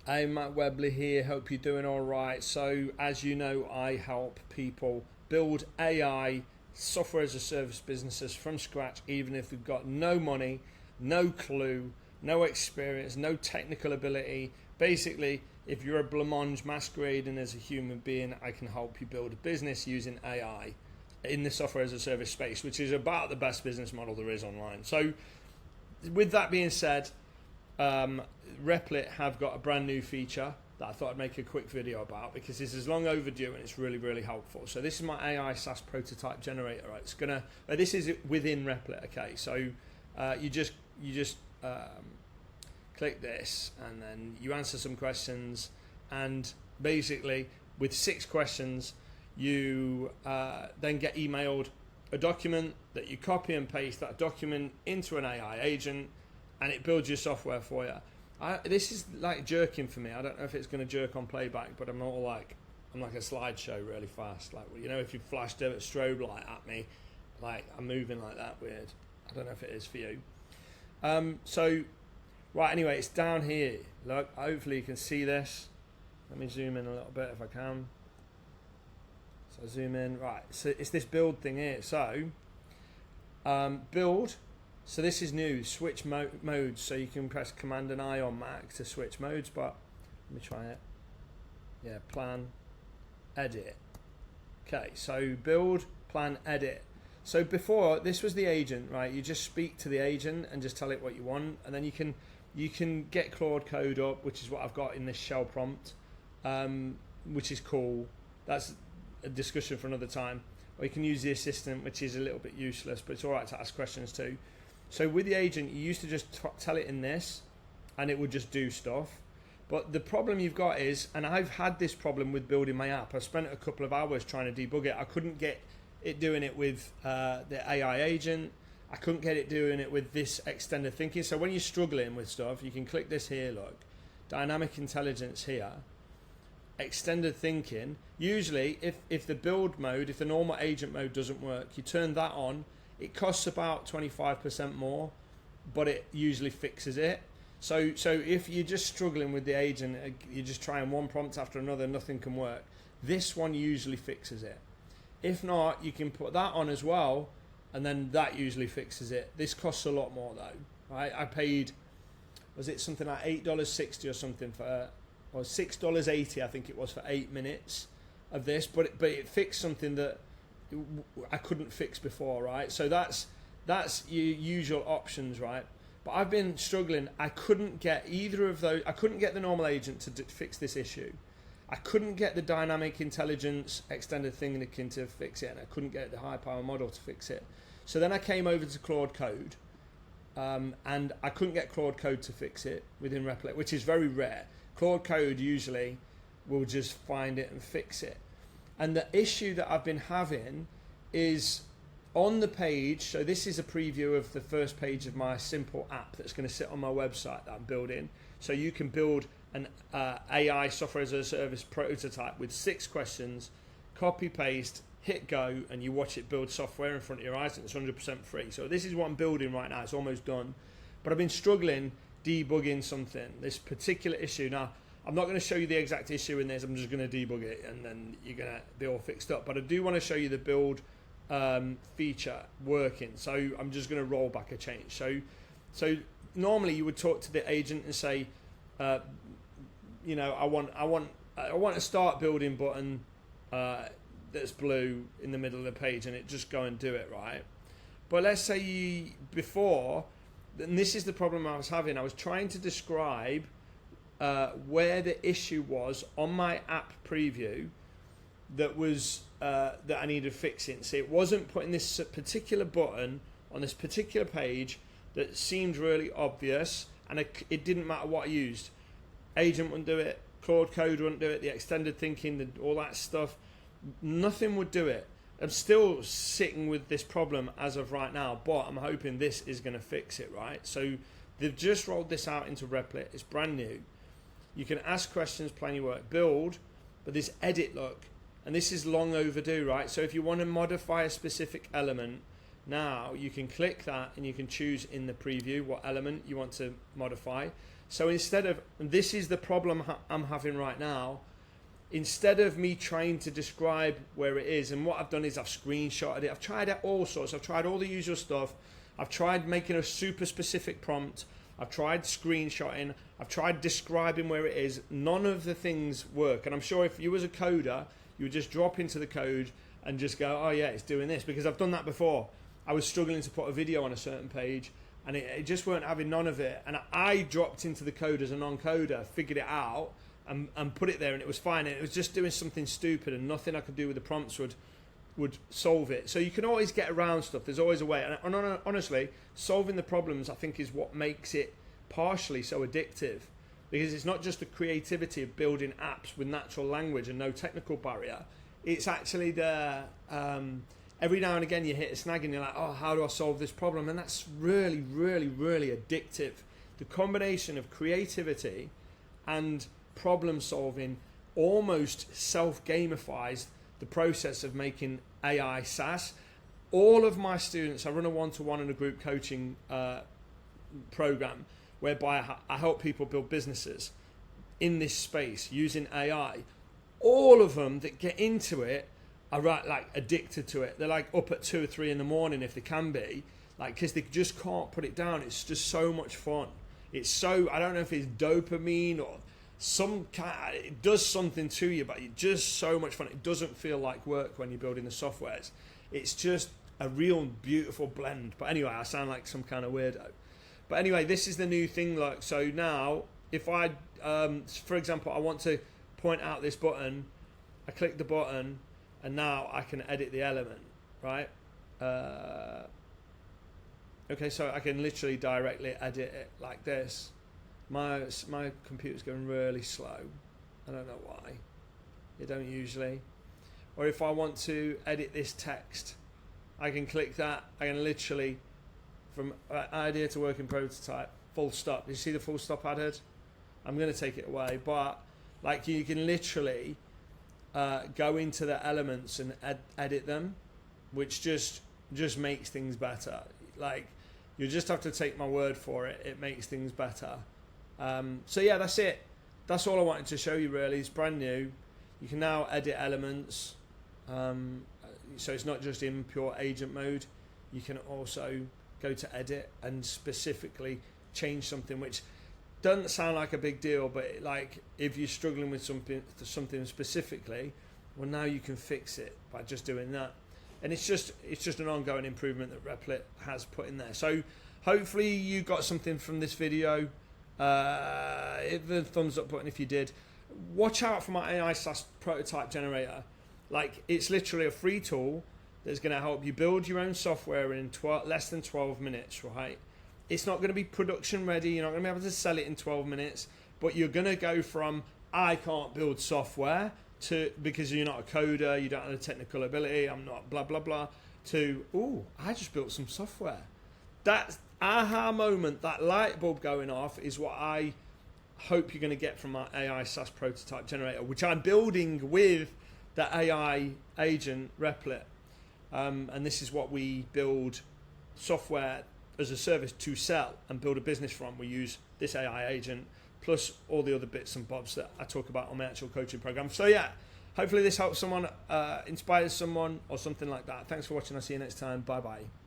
Hey, Matt Webley here. Hope you're doing all right. So, as you know, I help people build AI software as a service businesses from scratch, even if they've got no money, no clue, no experience, no technical ability. Basically, if you're a blancmange masquerading as a human being, I can help you build a business using AI in the software as a service space, which is about the best business model there is online. So, with that being said, Replit have got a brand new feature that I thought I'd make a quick video about because this is long overdue and it's really, really helpful. So this is my AI SaaS prototype generator. Right? It's gonna. This is within Replit. Okay, so you just click this and then you answer some questions, and basically with 6 questions you then get emailed a document that you copy and paste that document into an AI agent, and it builds your software for you. This is like jerking for me. I don't know if it's going to jerk on playback, but I'm like a slideshow really fast. Like, you know, if you flashed a strobe light at me, like I'm moving like that weird. I don't know if it is for you. So, right, anyway, it's down here. Look, hopefully you can see this. Let me zoom in a little bit if I can. So zoom in. Right, so it's this build thing here. So, build. So this is new, switch modes, so you can press Command and I on Mac to switch modes, but let me try it. Yeah, plan, edit. Okay, so build, plan, edit. So before, this was the agent, right? You just speak to the agent and just tell it what you want, and then you can get Claude code up, which is what I've got in this shell prompt, which is cool. That's a discussion for another time. Or you can use the assistant, which is a little bit useless, but it's all right to ask questions too. So with the agent, you used to just tell it in this, and it would just do stuff. But the problem you've got is, and I've had this problem with building my app. I spent a couple of hours trying to debug it. I couldn't get it doing it with the AI agent. I couldn't get it doing it with this extended thinking. So when you're struggling with stuff, you can click this here, look. Dynamic intelligence here. Extended thinking. Usually, if the build mode, if the normal agent mode doesn't work, you turn that on. It costs about 25% more, but it usually fixes it. So if you're just struggling with the agent, you're just trying one prompt after another, nothing can work. This one usually fixes it. If not, you can put that on as well, and then that usually fixes it. This costs a lot more though, right? I paid, was it something like $8.60 or something for, or $6.80 I think it was for 8 minutes of this, but it fixed something that I couldn't fix before, right? So that's your usual options, right? But I've been struggling. I couldn't get either of those. I couldn't get the normal agent to fix this issue. I couldn't get the dynamic intelligence extended thinking to fix it, and I couldn't get the high power model to fix it. So then I came over to Claude Code, and I couldn't get Claude Code to fix it within Replit, which is very rare. Claude Code usually will just find it and fix it. And the issue that I've been having is on the page, so this is a preview of the first page of my simple app that's going to sit on my website that I'm building. So you can build an AI software as a service prototype with 6 questions, copy, paste, hit go, and you watch it build software in front of your eyes, and it's 100% free. So this is what I'm building right now. It's almost done. But I've been struggling debugging something, this particular issue. Now, I'm not going to show you the exact issue in this. I'm just going to debug it, and then you're going to be all fixed up. But I do want to show you the build feature working. So I'm just going to roll back a change. So normally you would talk to the agent and say, you know, I want a start building button that's blue in the middle of the page, and it just go and do it, right? But let's say before, and this is the problem I was having. I was trying to describe where the issue was on my app preview that was that I needed fixing. So it wasn't putting this particular button on this particular page that seemed really obvious, and it didn't matter what I used. Agent wouldn't do it, Claude Code wouldn't do it, the extended thinking, all that stuff, nothing would do it. I'm still sitting with this problem as of right now, but I'm hoping this is going to fix it, right? So they've just rolled this out into Replit. It's brand new. You can ask questions, plan your work, build, but this edit, look, and this is long overdue, right? So if you want to modify a specific element, now you can click that and you can choose in the preview what element you want to modify. So instead of, and this is the problem I'm having right now, instead of me trying to describe where it is, and what I've done is I've screenshotted it, I've tried it all sorts, I've tried all the usual stuff, I've tried making a super specific prompt, I've tried screenshotting, I've tried describing where it is, none of the things work. And I'm sure if you was a coder, you would just drop into the code and just go, oh yeah, it's doing this, because I've done that before. I was struggling to put a video on a certain page, and it just weren't having none of it. And I dropped into the code as a non-coder, figured it out, and put it there, and it was fine. And it was just doing something stupid, and nothing I could do with the prompts would solve it. So you can always get around stuff. There's always a way. And honestly, solving the problems, I think, is what makes it partially so addictive, because it's not just the creativity of building apps with natural language and no technical barrier. It's actually the every now and again you hit a snag and you're like, oh, how do I solve this problem? And that's really, really, really addictive. The combination of creativity and problem solving almost self-gamifies the process of making AI SaaS. All of my students, I run a one-to-one and a group coaching program whereby I help people build businesses in this space using AI. All of them that get into it are like addicted to it. They're like up at 2 or 3 in the morning if they can be, like, because they just can't put it down. It's just so much fun. It's so, I don't know if it's dopamine or some kind, it does something to you, but it's just so much fun. It doesn't feel like work when you're building the softwares. It's just a real beautiful blend. But anyway, I sound like some kind of weirdo. But anyway, this is the new thing. Like, so now if I, for example, I want to point out this button, I click the button, and now I can edit the element, right? Okay, so I can literally directly edit it like this. My computer's going really slow. I don't know why. It don't usually. Or if I want to edit this text, I can click that. I can literally, from idea to working prototype, full stop. You see the full stop added? I'm going to take it away, but like you can literally go into the elements and edit them, which just makes things better. Like, you just have to take my word for it. It makes things better. So yeah, that's it. That's all I wanted to show you really. It's brand new. You can now edit elements. So it's not just in pure agent mode. You can also go to edit and specifically change something, which doesn't sound like a big deal, but like if you're struggling with something specifically, well, now you can fix it by just doing that. And it's just an ongoing improvement that Replit has put in there. So hopefully you got something from this video. Hit the thumbs up button if you did. Watch out for my AI SaaS prototype generator. Like, it's literally a free tool that's going to help you build your own software in less than 12 minutes, right? It's not going to be production ready. You're not going to be able to sell it in 12 minutes, but you're going to go from, I can't build software, to, because you're not a coder, you don't have the technical ability, I'm not blah, blah, blah, to, ooh, I just built some software. That aha moment, that light bulb going off is what I hope you're going to get from my AI SaaS prototype generator, which I'm building with the AI agent Replit. And this is what we build software as a service to sell and build a business from. We use this AI agent plus all the other bits and bobs that I talk about on my actual coaching program. So yeah, hopefully this helps someone, inspires someone or something like that. Thanks for watching. I'll see you next time. Bye bye.